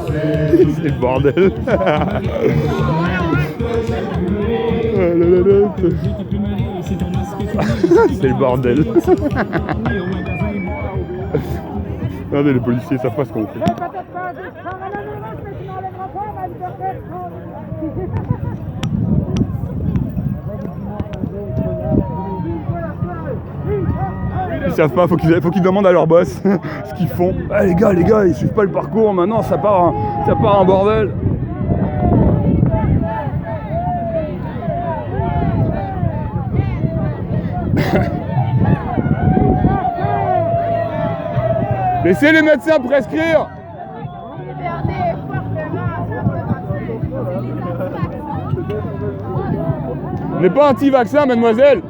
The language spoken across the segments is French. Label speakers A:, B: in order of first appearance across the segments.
A: C'est le bordel. C'est le bordel. Regardez, les policiers savent pas ce qu'on fait. Ils savent pas, faut qu'ils demandent à leur boss ce qu'ils font. Ah, les gars, ils suivent pas le parcours, maintenant ça part en bordel. Laissez les médecins prescrire. On n'est pas anti-vaccin, mademoiselle.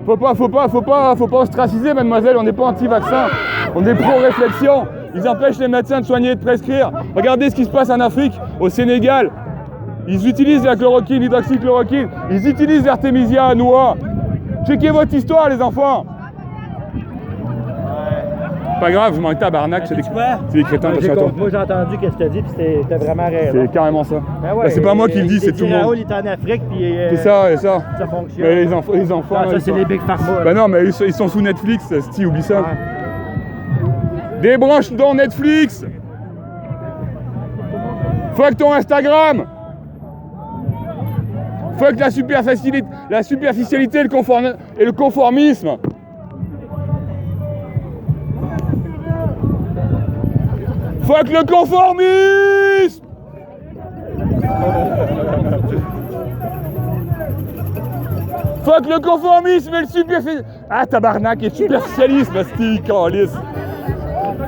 A: Faut pas ostraciser, mademoiselle. On n'est pas anti-vaccin. On est pro-réflexion. Ils empêchent les médecins de soigner et de prescrire. Regardez ce qui se passe en Afrique, au Sénégal. Ils utilisent la chloroquine, l'hydroxychloroquine. Ils utilisent l'artémisia à noix. Checkez votre histoire, les enfants. Pas grave, je m'en tabarnak, c'est des crétins.
B: Moi j'ai entendu ce que tu as dit, puis c'était vraiment réel.
A: C'est carrément ça.
B: Ben ouais,
A: c'est pas moi qui le dis, c'est tout le monde.
B: Raoul, il est en Afrique, puis
A: c'est ça.
B: Ça fonctionne.
A: Mais les enfants.
B: Ah, ça, c'est les Big Pharma.
A: Ben non, mais ils sont sous Netflix, Steve, oublie ça. Ouais. Débranche dans Netflix. Fuck ton Instagram. Fuck la superficialité et le conformisme. Fuck le conformisme. Fuck le conformisme et le superficialisme. Ah, tabarnak, et superficialisme, Steve, calice.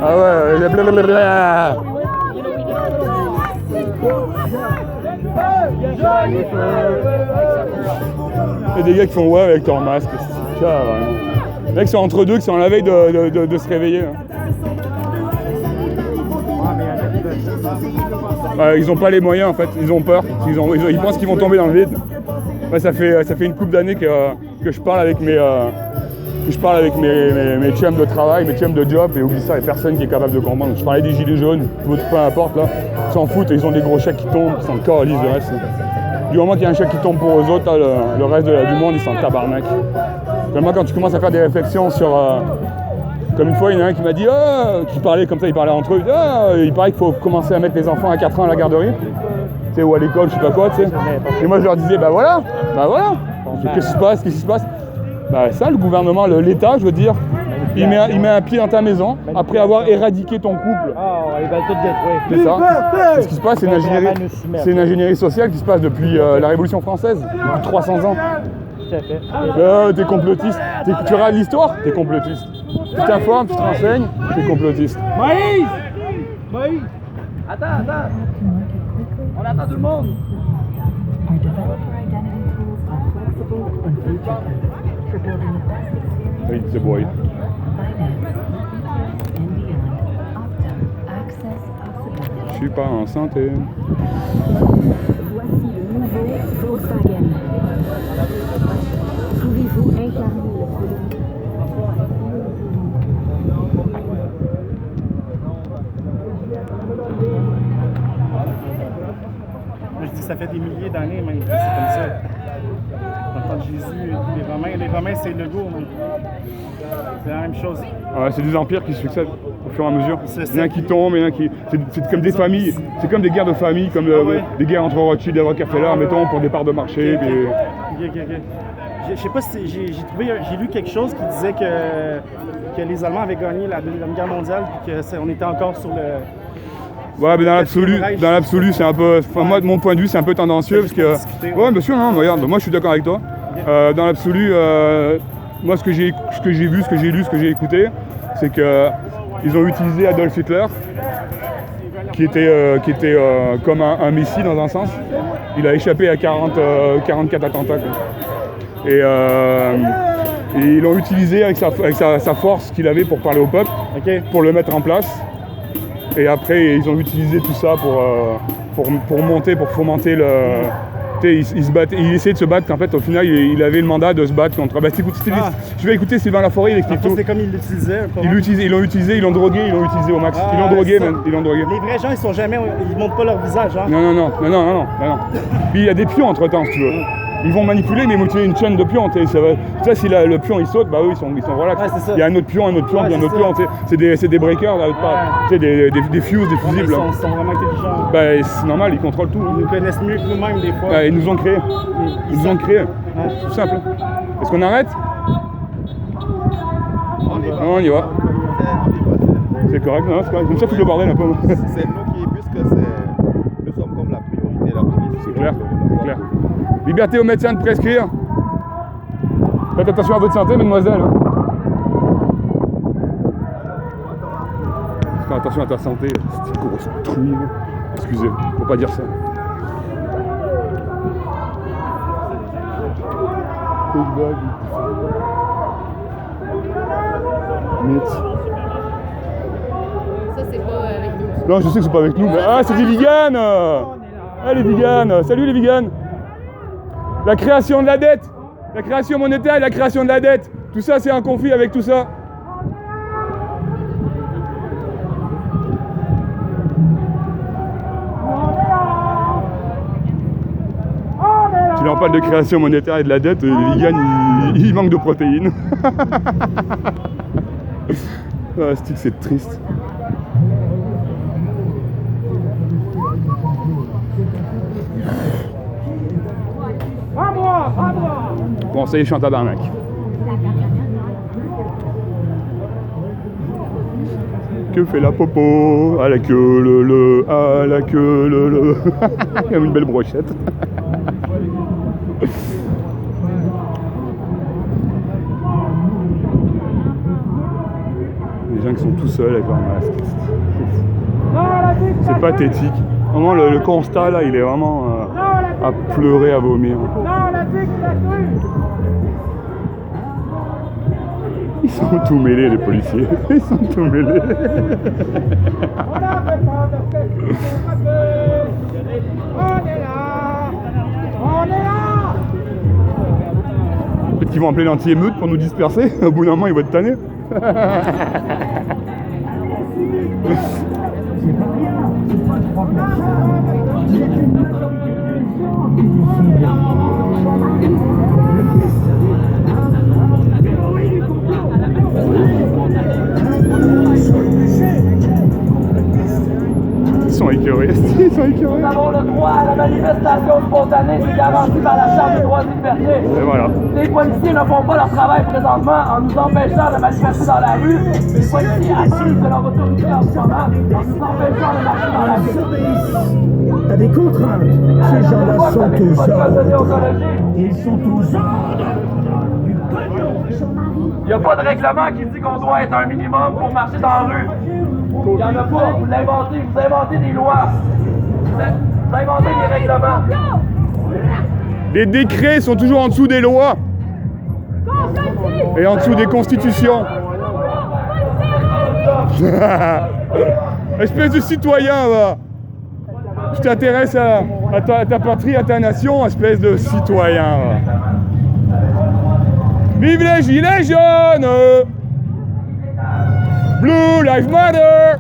A: Ah ouais, blablabla. Il y a des gars qui font ouais avec leur masque. Les mecs sont entre deux, qui sont à la veille de se réveiller. Ils n'ont pas les moyens en fait, ils ont peur, ils pensent qu'ils vont tomber dans le vide. Ouais, ça fait une couple d'années que je parle avec mes chums de travail, mes chums de job, et oublie ça, il n'y a personne qui est capable de comprendre. Je parlais des gilets jaunes, peu importe là, ils s'en foutent, ils ont des gros chèques qui tombent, ils s'en calissent le reste. Du moment qu'il y a un chèque qui tombe pour eux autres, là, le reste du monde ils s'en tabarnak. Vraiment quand tu commences à faire des réflexions sur... Comme une fois, il y en a un qui m'a dit, qui parlait comme ça, il parlait entre eux, il paraît qu'il faut commencer à mettre les enfants à 4 ans à la garderie, tu sais, ou à l'école, je sais pas quoi, tu sais. Et moi je leur disais, bah voilà. Qu'est-ce qui se passe? Bah ça, le gouvernement, l'État, je veux dire, il met un pied dans ta maison, après avoir éradiqué ton couple.
B: Ah, il va tout détruire.
A: C'est ça. Ce qui se passe, c'est une ingénierie sociale qui se passe depuis la Révolution française, depuis 300 ans. T'es complotiste. Tu regardes l'histoire, t'es complotiste. Tu t'informes, tu te renseignes, t'es complotiste.
B: Moïse! Attends! On attend tout le monde!
A: Oui, c'est boy. Je suis pas en santé.
C: Voici le nouveau Volkswagen. Pouvez-vous incarner
D: Je dis ça fait des milliers d'années même, c'est comme ça. Dans le temps de Jésus, les Romains c'est le go, même. C'est la même chose.
A: Ouais, c'est des empires qui se succèdent au fur et à mesure. Il y en a qui tombent, il y en a qui... C'est comme des familles, c'est comme des guerres de famille, comme des guerres entre Rothschild et Rockefeller, mettons, pour des parts de marché.
D: Ok. Je sais pas si j'ai lu quelque chose qui disait que les Allemands avaient gagné la Deuxième Guerre mondiale et qu'on était encore sur le...
A: Ouais, mais dans l'absolu, c'est un peu... Enfin, moi, de mon point de vue, c'est un peu tendancieux parce que... Ouais, bien sûr, non, regarde, moi je suis d'accord avec toi. Dans l'absolu, moi ce que j'ai vu, ce que j'ai lu, ce que j'ai écouté, c'est qu'ils ont utilisé Adolf Hitler, qui était comme un messie dans un sens. Il a échappé à 44 attentats. Quoi. Et ils l'ont utilisé avec sa force qu'il avait pour parler au peuple, pour le mettre en place. Et après, ils ont utilisé tout ça pour fomenter Tu sais, il se battait, il essayait de se battre. En fait, au final, il avait le mandat de se battre contre. Bah, je vais écouter Sylvain Laforêt, il explique tout.
D: C'est comme ils l'utilisaient.
A: Ils l'ont utilisé, ils l'ont drogué, ils l'ont utilisé au max. Ils l'ont drogué,
D: ça.
A: même. Ils l'ont drogué.
D: Les vrais gens, ils montrent pas leur visage. Hein.
A: Non. Puis il y a des pions entre temps, si tu veux. Ils vont manipuler, mais motiver une chaîne de pions. Ça, si le pion il saute, bah eux ils sont relax.
D: Ouais, c'est ça.
A: Il y a un autre pion, puis un autre pion. C'est des breakers, là,
D: Ouais.
A: des fuses, des fusibles.
D: Ils sont vraiment intelligents.
A: Bah, c'est normal, ils contrôlent tout.
D: Ils nous connaissent mieux que nous-mêmes des fois.
A: Bah, ils nous ont créés. Ils nous ont créés.
D: Ouais.
A: Tout simple. Est-ce qu'on arrête? On y va. C'est correct, non? C'est correct. Comme ça, fout le bordel un peu.
E: C'est nous qui, puisque nous sommes comme la priorité, la police.
A: C'est clair, c'est clair. Liberté aux médecins de prescrire. Faites attention à votre santé, mademoiselle. Hein. Fais attention à ta santé, cette grosse truie. Excusez, faut pas dire ça.
F: Ça, c'est pas avec nous.
A: Non, je sais que c'est pas avec nous, mais ah, c'est des vegans. Ah, les vegans. Salut les vegans. La création de la dette, la création monétaire et la création de la dette. Tout ça, c'est en conflit avec tout ça. Tu leur parles de création monétaire et de la dette, les vegans, ils manquent de protéines. Ah, c'est triste. Bon, ça y est, je suis en tabarnak. Que fait la popo? À la queue à la queue Il y a une belle brochette. Les gens qui sont tout seuls avec leur masque. C'est pathétique. Vraiment, le constat là, il est vraiment à pleurer, à vomir. Ils sont tout mêlés, les policiers. Ils sont tout mêlés. Peut-être qu'ils vont appeler l'anti-émeute pour nous disperser. Au bout d'un moment, ils vont être tannés. Ils sont écœurés. Ils sont écœurés.
B: Nous avons le droit à la manifestation spontanée, c'est garanti par la Charte des droits et libertés.
A: Et voilà.
B: Les policiers ne font pas leur travail présentement en nous empêchant de manifester dans la rue. Les policiers abusent de leur autorité en ce moment en nous empêchant de marcher dans la rue.
G: T'as des contraintes. Ces gens-là sont aux ordres. Ils sont aux ordres.
B: Il n'y a pas de règlement qui dit qu'on doit être un minimum pour marcher dans la rue. Il n'y en a pas, vous inventez des lois. Vous inventez des règlements.
A: Les décrets sont toujours en dessous des lois. Et en dessous des constitutions. Espèce de citoyen, va. Tu t'intéresses à ta patrie, à ta nation, espèce de citoyen, va. Vive les gilets jaunes! Blue Lives Matter!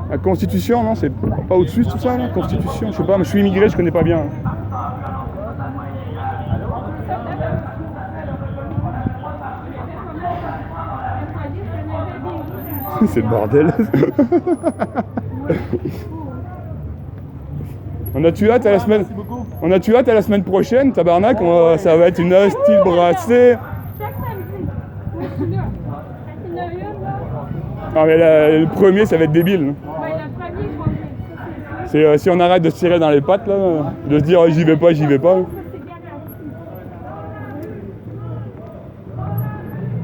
A: La Constitution, non, c'est pas au-dessus de tout ça, la Constitution, je sais pas, mais je suis immigré, je connais pas bien. C'est le bordel. On a-tu hâte à la semaine? On a-tu hâte à la semaine prochaine, tabarnak? Ça va être une hostile brassée.
F: Chaque samedi. Je suis là.
A: Ah mais le premier, ça va être débile.
F: Ouais, le premier, je vais
A: C'est si on arrête de se tirer dans les pattes, là, de se dire oh, j'y vais pas, j'y vais pas.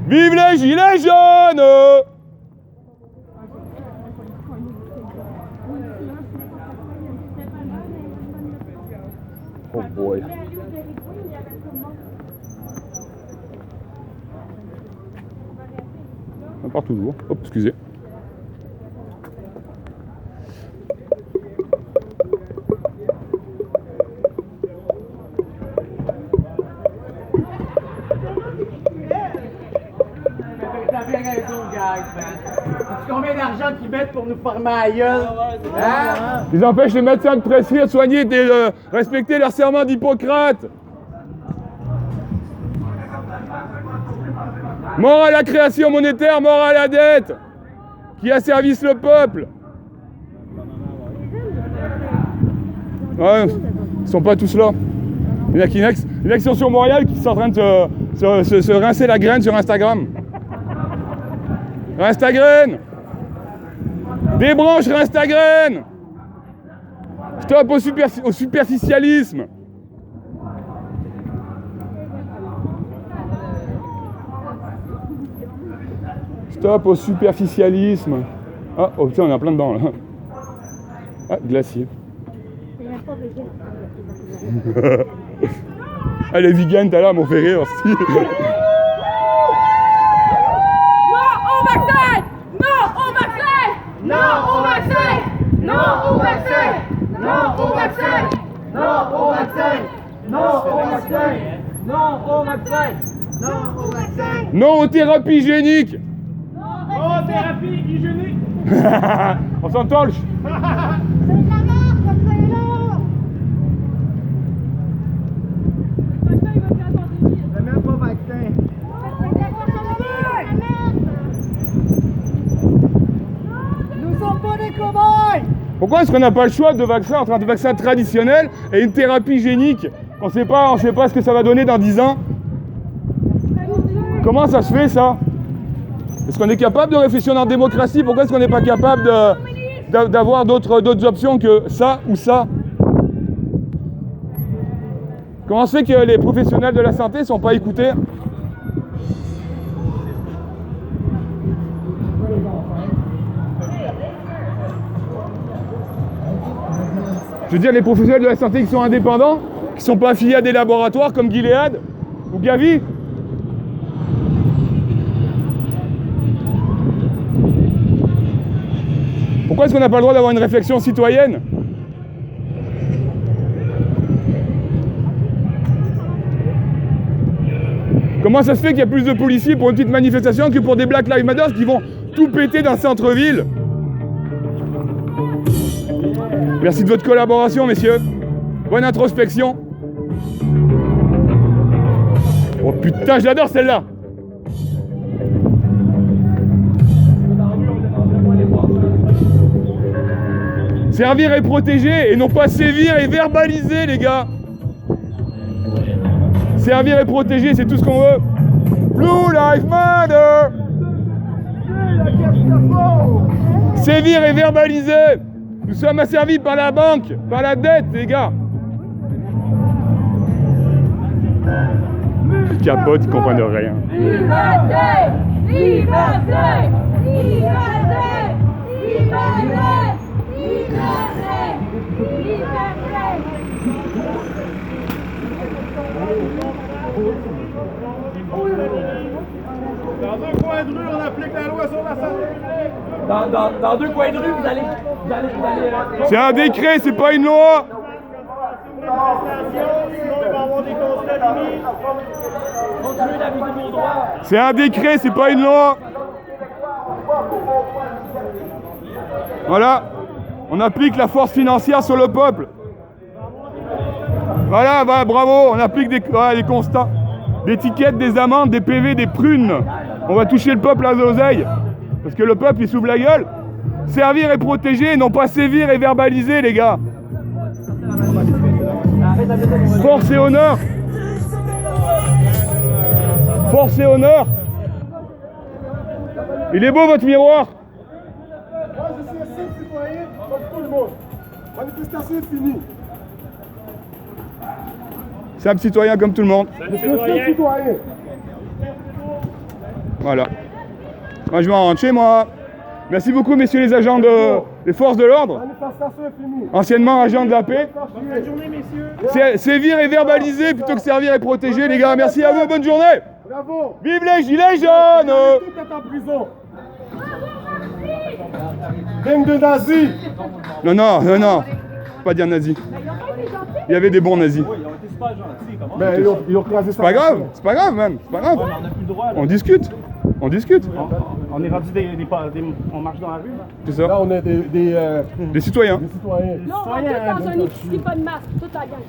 A: Vive les gilets jaunes! Oh boy. On part toujours. Hop, excusez.
B: T'as bien raison, guys, man. Sais-tu combien d'argent qu'ils mettent pour nous former à gueule? Hein?
A: Ils empêchent les médecins de prescrire, de soigner et de respecter leur serment d'Hippocrate. Mort à la création monétaire, mort à la dette, qui asservissent le peuple. Ouais, ils sont pas tous là. Il y en a qui sont sur Montréal qui sont en train de se rincer la graine sur Instagram. Instagram. Débranche Instagram. Stop au superficialisme. Stop au superficialisme. Ah, oh putain, on est en plein dedans là. Ah, glacier. Ah, les vegans, tout à l'heure, m'ont fait rire aussi.
F: Non au vaccin! Non au vaccin! Non au vaccin! Non au vaccin! Non au vaccin!
B: Non au vaccin! Non au vaccin! Non au vaccin! Non au vaccin!
A: Non aux thérapies hygiéniques.
D: Oh, thérapie hygiénique!
A: On s'entend le...
B: Même pas vaccin. Nous sommes pas des cobayes!
A: Pourquoi est-ce qu'on n'a pas le choix de vaccin entre un vaccin traditionnel et une thérapie génique? On sait pas ce que ça va donner dans 10 ans. Comment ça se fait ça? Est-ce qu'on est capable de réfléchir en démocratie? Pourquoi est-ce qu'on n'est pas capable d'avoir d'autres options que ça ou ça? Comment se fait que les professionnels de la santé ne sont pas écoutés? Je veux dire, les professionnels de la santé qui sont indépendants, qui ne sont pas affiliés à des laboratoires comme Gilead ou Gavi. Pourquoi est-ce qu'on n'a pas le droit d'avoir une réflexion citoyenne? Comment ça se fait qu'il y a plus de policiers pour une petite manifestation que pour des Black Lives Matter qui vont tout péter dans le centre-ville? Merci de votre collaboration, messieurs. Bonne introspection. Oh putain, je l'adore celle-là. Servir et protéger, et non pas sévir et verbaliser, les gars. Servir et protéger, c'est tout ce qu'on veut. Blue Lives Matter. Sévir et verbaliser. Nous sommes asservis par la banque, par la dette, les gars. Les capotes, ils comprennent rien.
F: Liberté! Liberté! Liberté! Liberté!
D: Dans deux coins de rue, on applique la loi sur la santé.
B: Dans deux coins de rue, vous allez
A: C'est un décret, c'est pas une loi.
D: Sinon, il va y avoir des constats limites.
B: continuer d'abuser vos droits.
A: C'est un décret, c'est pas une loi. Voilà. On applique la force financière sur le peuple. Voilà, bah, bravo, on applique des constats. Des tickets, des amendes, des PV, des prunes. On va toucher le peuple à l'oseille. Parce que le peuple, il s'ouvre la gueule. Servir et protéger, non pas sévir et verbaliser, les gars. Force et honneur. Force et honneur. Il est beau votre miroir.
E: Moi, je suis un simple citoyen comme tout le monde. Manifestation est finie.
A: Simple citoyen comme tout le monde.
E: Je suis un simple citoyen.
A: Voilà. Moi, je m'en rentre chez moi. Merci beaucoup, messieurs les agents des forces de l'ordre.
E: Manifestation est finie.
A: Anciennement agents de la paix.
D: Bonne journée, messieurs.
A: Sévir et verbaliser plutôt que servir et protéger, les gars. Merci à vous, bonne journée.
E: Bravo.
A: Vive les gilets jaunes.
E: Tout est en prison. Gang de nazis.
A: Non, non, non, non. Pas dire nazi. Il y avait des bons nazis.
E: Mais ils ont crasé ça.
A: C'est pas grave, man. C'est pas grave.
D: On n'a plus le droit. Là.
A: On discute. On discute.
D: On est rendu on marche dans la rue. Là.
A: C'est ça.
E: Là, on est
A: Des citoyens.
E: des citoyens.
F: Non, on est tous dans un épicerie, pas de masque, toute la gang.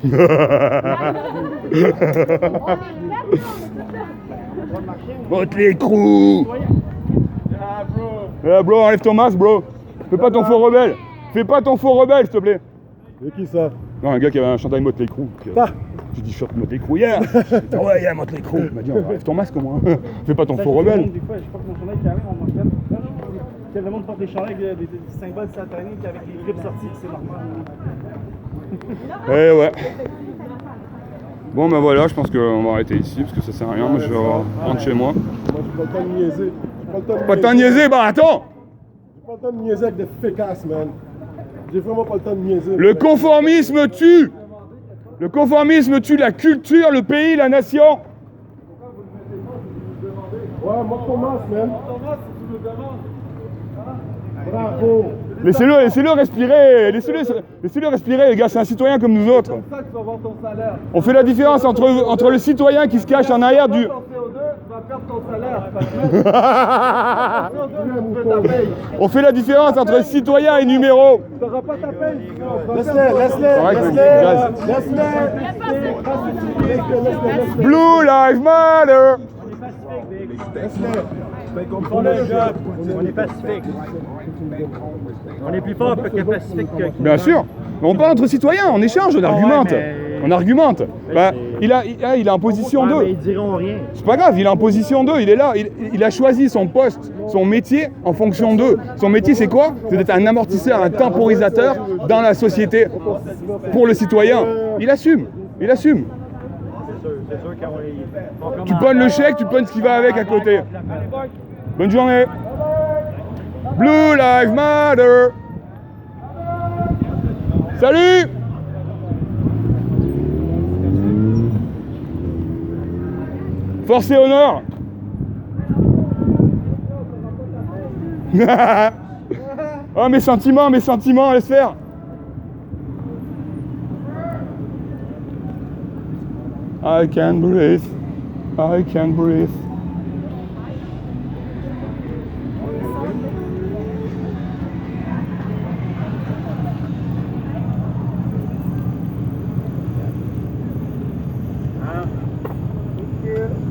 A: Vote les crews. Bro, enlève ton masque, bro. Fais pas ton faux rebelle. Fais pas ton faux rebelle, s'il te plaît.
E: C'est qui ça?
A: Non, un gars qui avait un chandail Motley Crue.
E: Ah.
A: J'ai dit short Motley Crue hier. Ouais, hier Motley Crue. Il m'a dit enlève ton masque au moins. Fais pas ton faux rebelle.
D: Des fois, je sais pas que mon chandail qui arrive, on m'en fait. Le monde porte des chandails avec des symboles sataniques avec les tripes sorties, c'est normal.
A: Eh ouais. Bon ben voilà, je pense qu'on va arrêter ici parce que ça sert à rien. Moi je vais rentrer chez moi.
E: Moi, j'ai pas le temps de niaiser.
A: Pas de temps de niaiser, bah attends.
E: J'ai pas le temps de niaiser avec des fécasses, man. J'ai vraiment pas le temps de niaiser.
A: Le conformisme tue. Le conformisme tue la culture, le pays, la nation.
E: Ouais, moi, Thomas, man. Bravo.
A: Laissez-le respirer. Laissez-le respirer, les gars. C'est un citoyen comme nous autres.
E: C'est ça que tu vas voir ton salaire.
A: On fait la différence entre le citoyen qui se cache en arrière du...
E: CO2, tu vas perdre ton salaire.
A: On fait la différence entre citoyen et numéro.
E: T'auras pas ta paye.
A: vrai que
E: Laisse-les.
A: Blue Lives Matter.
H: On est pacifique. On est plus fort que pacifique que...
A: Bien sûr. Mais on parle entre citoyens, on échange, on argumente. On argumente. Bah, il est en position 2.
H: Mais ils diront rien.
A: C'est pas grave, il est en position 2, il est là. Il a choisi son poste, son métier en fonction d'eux. Son métier, c'est quoi? C'est d'être un amortisseur, un temporisateur dans la société pour le citoyen. Il assume. Il assume.
H: C'est sûr qu'on est...
A: Tu pognes le chèque, tu pognes ce qui va avec à côté. Bonne journée. Blue Lives Matter. Salut. Force et honneur. Oh mes sentiments, laisse faire. I can't breathe. I can't breathe.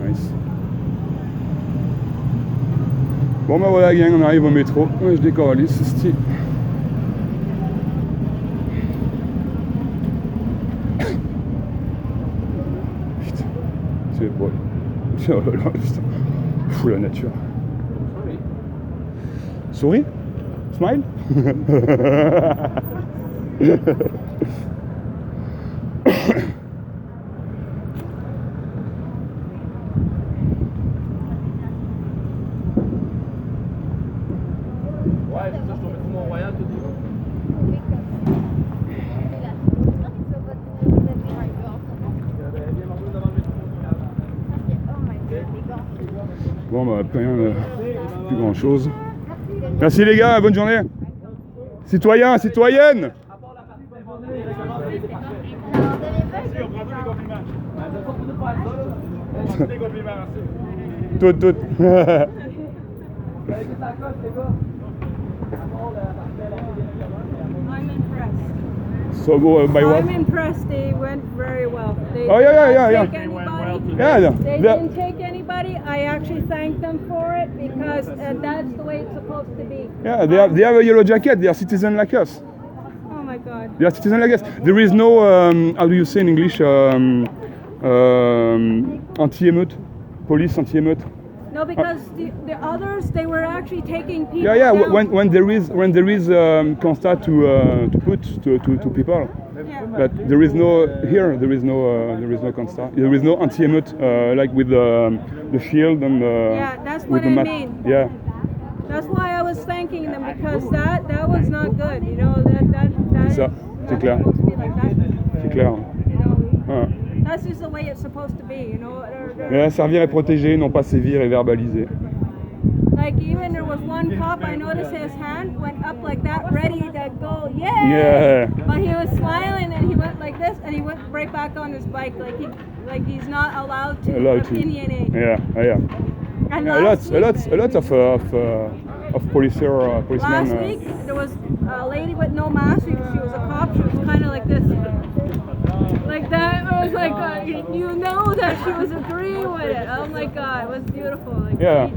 A: Nice. Bon ben voilà gang, on arrive au métro. Ouais, je décolle, c'est stylé. Putain, c'est beau. Oh là là, putain. Fou la nature. Souris. Smile. Bon bah plus grand chose. Merci les gars, bonne journée. Citoyens, citoyennes. Tout.
F: I'm impressed.
A: So go by what?
F: I'm impressed. They went very well. They
A: Oh, yeah.
F: didn't take anybody.
A: Yeah,
F: They
A: yeah.
F: didn't take anybody. I actually thanked them for it because that's the way it's supposed to be.
A: Yeah, they have a yellow jacket. They are citizens like us.
F: Oh my God.
A: They are citizens like us. There is no, how do you say in English, anti-émeute, police anti-émeute.
F: No, because the others, they were actually taking people
A: Yeah.
F: down.
A: When there is constat to put to people,
F: Yeah.
A: but there is no here. There is no constat. There is no anti-émeute like with the shield and
F: Yeah, that's
A: with
F: what
A: the
F: I
A: mat.
F: mean.
A: Yeah.
F: That's why I was thanking them because that was not good. You know that
A: C'est ça, c'est clair.
F: supposed to be like that.
A: C'est clair.
F: You know,
A: Ouais.
F: that's just the way it's supposed to be. You know.
A: Mais servir et protéger, non pas sévir et verbaliser.
F: Like even there was one cop, I noticed his hand went up like that, ready to go, yeah.
A: Yeah.
F: But he was smiling and he went like this, and he went right back on his bike, like he's not allowed to opinionate.
A: Yeah, yeah.
F: And
A: Yeah,
F: last
A: a lot of policemen.
F: Last week there was a lady with no mask. She was a cop. She was kind of like this, like that. I was like, you know that she was agreeing with it. Oh my God, it was beautiful. Like,
A: Yeah.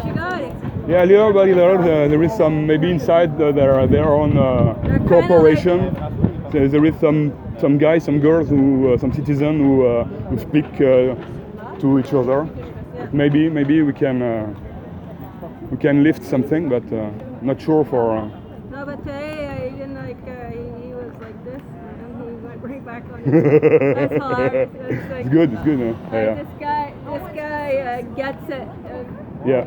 F: She got it.
A: Yeah, little by little, there is some, maybe inside their own corporation. There is some guys, some girls, some citizens who speak to each other. Maybe we can lift something, but not sure for.
F: No, but today he didn't like. He was like this, and he went right back on. That's hilarious. It's like,
A: It's good. Yeah.
F: This guy gets it.
A: Yeah.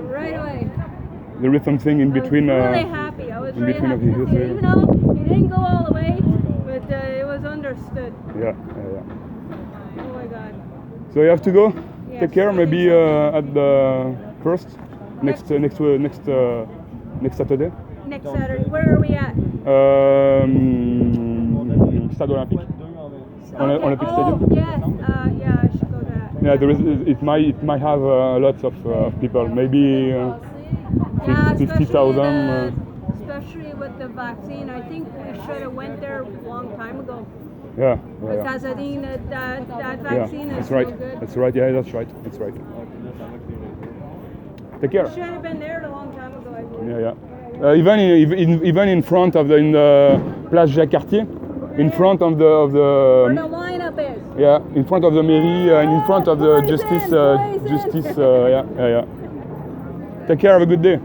F: Right away.
A: There is something in between.
F: I was really happy. I was
A: in
F: really
A: between
F: happy
A: of
F: to
A: his,
F: see it. Even though he didn't go all the way, but it was understood.
A: Yeah.
F: Oh my God.
A: So you have to go.
F: Yes,
A: Take care.
F: I think
A: Maybe
F: so.
A: at the first next Saturday.
F: Next Saturday. Where are we at?
A: Stade Olympique.
F: Okay.
A: Olympic
F: Oh,
A: Stadium.
F: yes. Yeah, I should go to that.
A: Yeah, there is. It might have lots of people. Maybe
F: Yeah,
A: 50,000.
F: especially with the vaccine. I think we should have went there a long time ago.
A: Yeah.
F: Because I think that
A: Yeah,
F: vaccine is
A: that's
F: so
A: right.
F: good.
A: That's right. Yeah, that's right. That's right. Take care.
F: Should have been there a long time ago. I think.
A: Yeah. Even in front of in the Place Jacques Cartier, in front of
F: Where the
A: the
F: lineup is.
A: yeah, in front of the mairie and in front of the
F: Poison,
A: justice.
F: poison.
A: Yeah. Take care. Have a good day.